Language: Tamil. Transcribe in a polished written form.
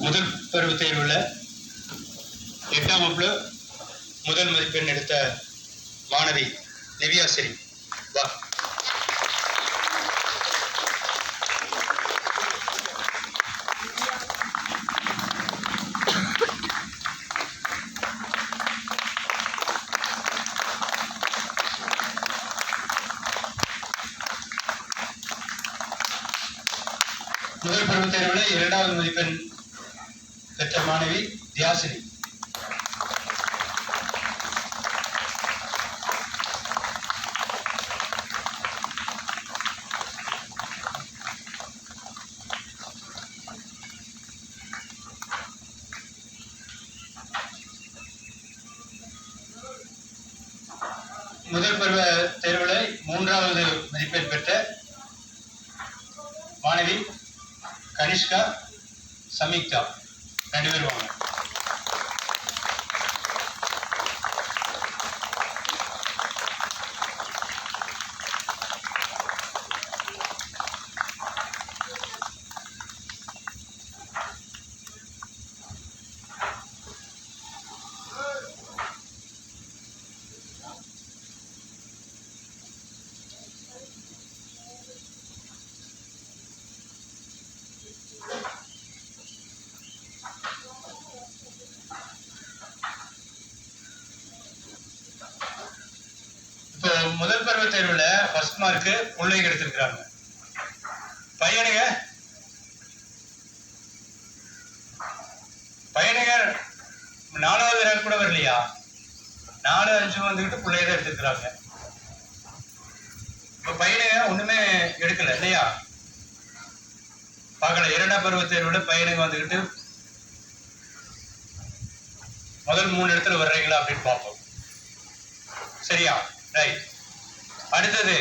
முதல் பருவ தேர்வுல 8ஆம் வகுப்புல முதல் மதிப்பெண் எடுத்த மாணவி நிவ்யா ஸ்ரீ. வா. முதல் பருவ தேர்வுல 2வது மதிப்பெண் பெற்ற மாணவி தியாசினி. முதல் பருவ தேர்வுல 3வது மதிப்பெண் பெற்ற மாணவி கனிஷ்கா சமிக்தா. 2 பேர் வாங்க. முதல் பருவ தேர்வுல ஃபர்ஸ்ட் மார்க் பிள்ளைங்க எடுத்திருக்கிறாங்க. பையனுங்க 4வது ரேங்க் கூட வரலையா? 4, 5 வந்துகிட்டு பிள்ளைங்க தான் எடுத்திருக்கிறாங்க. இப்ப பையனுங்க ஒண்ணுமே எடுக்கல இல்லையா? பார்க்கல. 2ஆம் பருவ தேர்வுல பையனுங்க வந்துகிட்டு முதல் 3 இடத்துல வர்றீங்களா அப்படின்னு பார்ப்போம். சரியா? ரைட். அடுத்தது